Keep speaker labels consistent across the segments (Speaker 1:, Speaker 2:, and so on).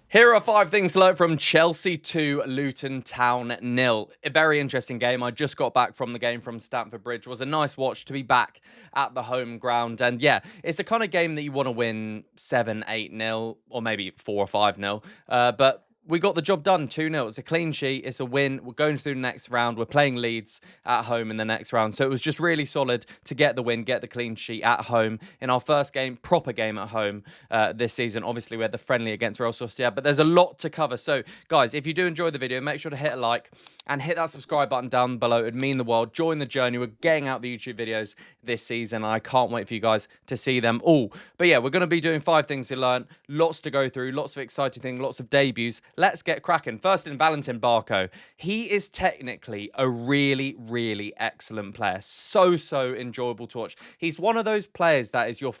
Speaker 1: Here are 5 things to learn from Chelsea to Luton Town 0. A very interesting game. I just got back from the game from Stamford Bridge. It was a nice watch to be back at the home ground. And yeah, it's the kind of game that you want to win 7, 8-0, or maybe 4 or 5-0. But we got the job done 2-0. It's a clean sheet. It's a win. We're going through the next round. We're playing Leeds at home in the next round. So it was just really solid to get the win, get the clean sheet at home in our first game, proper game at home this season. Obviously, we had the friendly against Real Sociedad, but there's a lot to cover. So, guys, if you do enjoy the video, make sure to hit a like and hit that subscribe button down below. It would mean the world. Join the journey. We're getting out the YouTube videos this season. And I can't wait for you guys to see them all. But yeah, we're going to be doing 5 things to learn. Lots to go through. Lots of exciting things. Lots of debuts. Let's get cracking. First in Valentin Barco. He is technically a really, really excellent player. So enjoyable to watch. He's one of those players that is your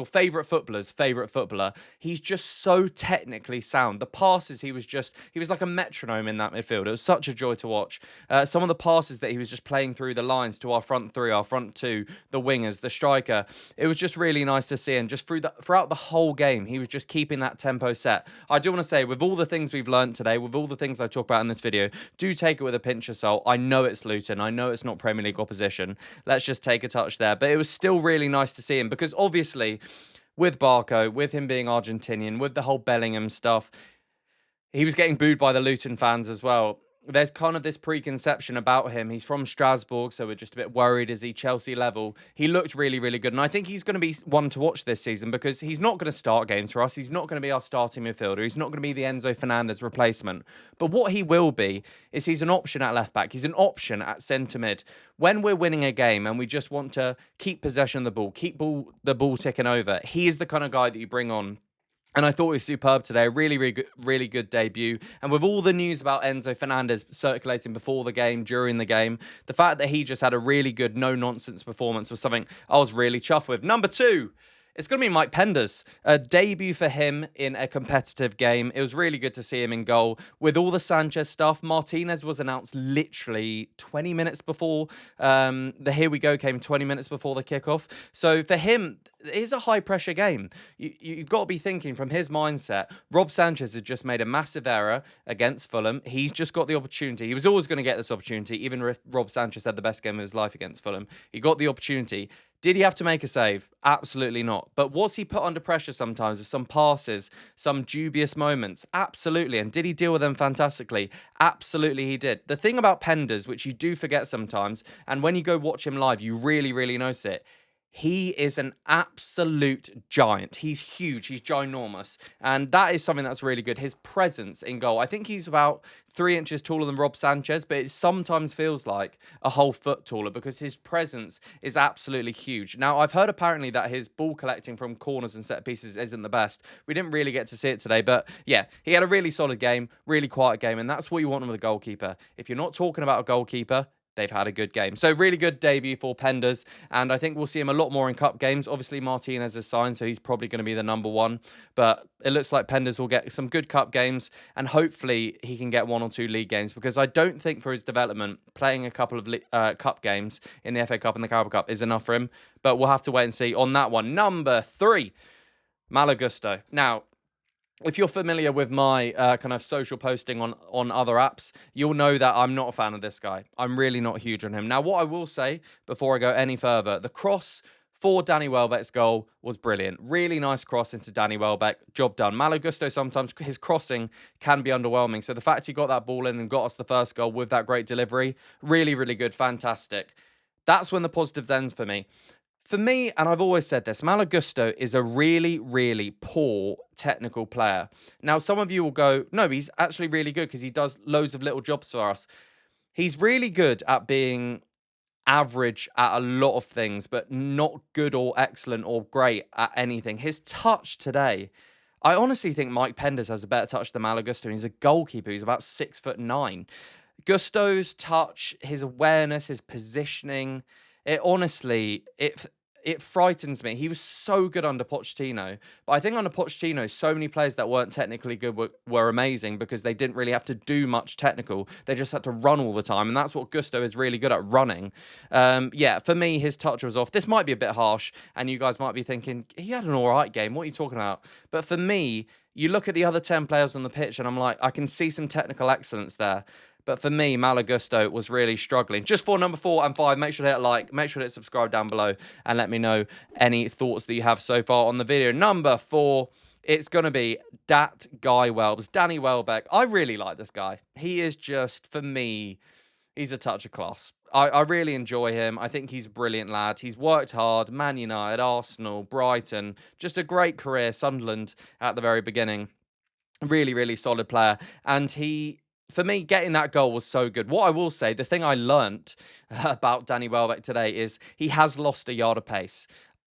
Speaker 1: favourite footballer's favourite footballer. He's just so technically sound. The passes, he was like a metronome in that midfield. It was such a joy to watch. Some of the passes that he was just playing through the lines to our front three, our front two, the wingers, the striker. It was just really nice to see. And just throughout the whole game, he was just keeping that tempo set. I do want to say, with all the things we've learned today, with all the things I talk about in this video, do take it with a pinch of salt. I know it's Luton. I know it's not Premier League opposition. Let's just take a touch there. But it was still really nice to see him because obviously, with Barco, with him being Argentinian, with the whole Bellingham stuff, he was getting booed by the Luton fans as well. There's kind of this preconception about him. He's from Strasbourg, so we're just a bit worried. Is he Chelsea level? He looked really, really good. And I think he's going to be one to watch this season because he's not going to start games for us. He's not going to be our starting midfielder. He's not going to be the Enzo Fernandez replacement. But what he will be is he's an option at left back. He's an option at centre mid. When we're winning a game and we just want to keep possession of the ball, keep the ball ticking over, he is the kind of guy that you bring on. And I thought he was superb today. Really good debut. And with all the news about Enzo Fernandez circulating before the game, during the game, the fact that he just had a really good, no-nonsense performance was something I was really chuffed with. Number 2. It's going to be Mike Penders. A debut for him in a competitive game. It was really good to see him in goal. With all the Sanchez stuff, Martinez was announced literally 20 minutes before the Here We Go came 20 minutes before the kickoff. So for him, it is a high-pressure game. You've got to be thinking from his mindset, Rob Sanchez has just made a massive error against Fulham. He's just got the opportunity. He was always going to get this opportunity, even if Rob Sanchez had the best game of his life against Fulham. He got the opportunity. Did he have to make a save? Absolutely not. But was he put under pressure sometimes with some passes, some dubious moments? Absolutely. And did he deal with them fantastically? Absolutely he did. The thing about Penders, which you do forget sometimes, and when you go watch him live, you really, really notice it. He is an absolute giant. He's huge. He's ginormous. And that is something that's really good. His presence in goal. I think he's about 3 inches taller than Rob Sanchez, but it sometimes feels like a whole foot taller because his presence is absolutely huge. Now, I've heard apparently that his ball collecting from corners and set pieces isn't the best. We didn't really get to see it today, but yeah, he had a really solid game, really quiet game, and that's what you want with a goalkeeper. If you're not talking about a goalkeeper, they've had a good game. So really good debut for Penders, and I think we'll see him a lot more in cup games. Obviously, Martinez is signed, so he's probably going to be the number 1, but it looks like Penders will get some good cup games, and hopefully he can get 1 or 2 league games, because I don't think for his development, playing a couple of cup games in the FA Cup and the Carabao Cup is enough for him, but we'll have to wait and see on that one. Number 3, Malo. Now, if you're familiar with my kind of social posting on other apps, you'll know that I'm not a fan of this guy. I'm really not huge on him. Now, what I will say before I go any further, the cross for Danny Welbeck's goal was brilliant. Really nice cross into Danny Welbeck. Job done. Malo, sometimes his crossing can be underwhelming. So the fact he got that ball in and got us the first goal with that great delivery, really, really good. Fantastic. That's when the positives end for me. For me, and I've always said this, Malo is a really, really poor technical player. Now, some of you will go, no, he's actually really good because he does loads of little jobs for us. He's really good at being average at a lot of things, but not good or excellent or great at anything. His touch today, I honestly think Mike Penders has a better touch than Malo. He's a goalkeeper. He's about 6'9". Gusto's touch, his awareness, his positioning, it frightens me. He was so good under Pochettino. But I think under Pochettino, so many players that weren't technically good were amazing because they didn't really have to do much technical. They just had to run all the time. And that's what Gusto is really good at, running. Yeah, for me, his touch was off. This might be a bit harsh. And you guys might be thinking, he had an all right game. What are you talking about? But for me, you look at the other 10 players on the pitch, and I'm like, I can see some technical excellence there. But for me, Malo was really struggling. Just for number 4 and 5, make sure to hit a like, make sure to hit subscribe down below, and let me know any thoughts that you have so far on the video. Number 4, it's going to be that guy Welbs, Danny Welbeck. I really like this guy. He is just, for me, he's a touch of class. I really enjoy him. I think he's a brilliant lad. He's worked hard. Man United, Arsenal, Brighton. Just a great career. Sunderland at the very beginning. Really, really solid player. And for me, getting that goal was so good. What I will say, the thing I learnt about Danny Welbeck today is he has lost a yard of pace.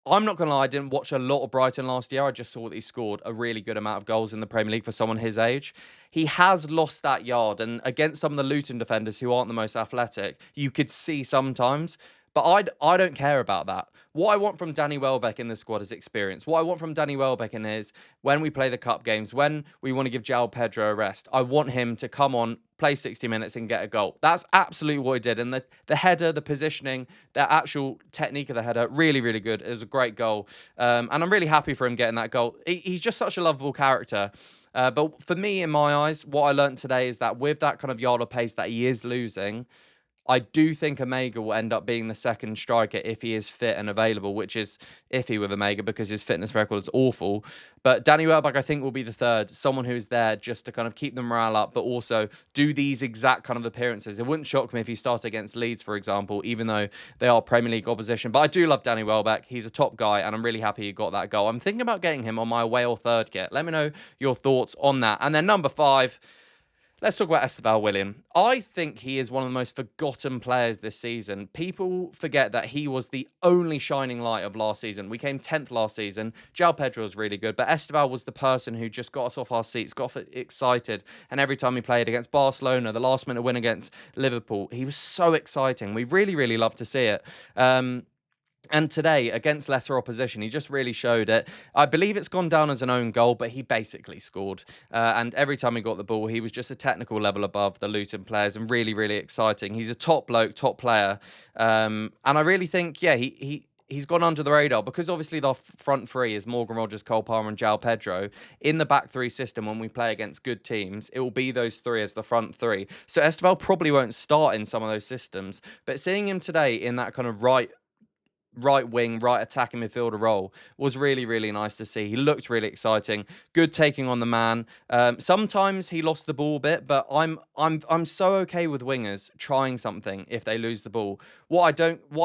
Speaker 1: I'm not going to lie, I didn't watch a lot of Brighton last year. I just saw that he scored a really good amount of goals in the Premier League for someone his age. He has lost that yard, and against some of the Luton defenders who aren't the most athletic, you could see sometimes. But I don't care about that. What I want from Danny Welbeck in the squad is experience. What I want from Danny Welbeck in is when we play the cup games, when we want to give João Pedro a rest, I want him to come on, play 60 minutes and get a goal. That's absolutely what he did. And the header, the positioning, the actual technique of the header, really, really good. It was a great goal. And I'm really happy for him getting that goal. He's just such a lovable character. But for me, in my eyes, what I learned today is that with that kind of yard of pace that he is losing, I do think Omega will end up being the second striker if he is fit and available, which is iffy with Omega because his fitness record is awful. But Danny Welbeck, I think, will be the third, someone who's there just to kind of keep the morale up, but also do these exact kind of appearances. It wouldn't shock me if he started against Leeds, for example, even though they are Premier League opposition. But I do love Danny Welbeck. He's a top guy, and I'm really happy he got that goal. I'm thinking about getting him on my away or third kit. Let me know your thoughts on that. And then number 5... let's talk about Estevao Willian. I think he is one of the most forgotten players this season. People forget that he was the only shining light of last season. We came 10th last season. João Pedro was really good, but Estevao was the person who just got us off our seats, got us excited. And every time he played against Barcelona, the last-minute win against Liverpool, he was so exciting. We really, really loved to see it. And today, against lesser opposition, he just really showed it. I believe it's gone down as an own goal, but he basically scored. And every time he got the ball, he was just a technical level above the Luton players and really, really exciting. He's a top bloke, top player. And I really think, yeah, he's gone under the radar because obviously the front three is Morgan Rogers, Cole Palmer and João Pedro. In the back three system, when we play against good teams, it will be those three as the front three. So Estevao probably won't start in some of those systems. But seeing him today in that kind of right wing, right attacking midfielder role was really, really nice to see. He looked really exciting. Good taking on the man. Sometimes he lost the ball a bit, but I'm so okay with wingers trying something if they lose the ball. What I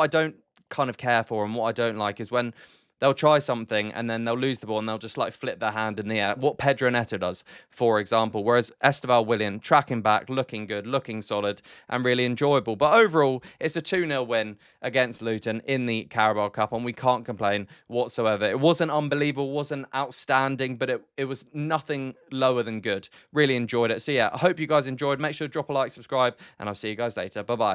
Speaker 1: don't kind of care for and what I don't like is when they'll try something and then they'll lose the ball and they'll just like flip their hand in the air. What Pedro Neto does, for example. Whereas Estevao Willian, tracking back, looking good, looking solid and really enjoyable. But overall, it's a 2-0 win against Luton in the Carabao Cup and we can't complain whatsoever. It wasn't unbelievable, wasn't outstanding, but it was nothing lower than good. Really enjoyed it. So yeah, I hope you guys enjoyed. Make sure to drop a like, subscribe, and I'll see you guys later. Bye-bye.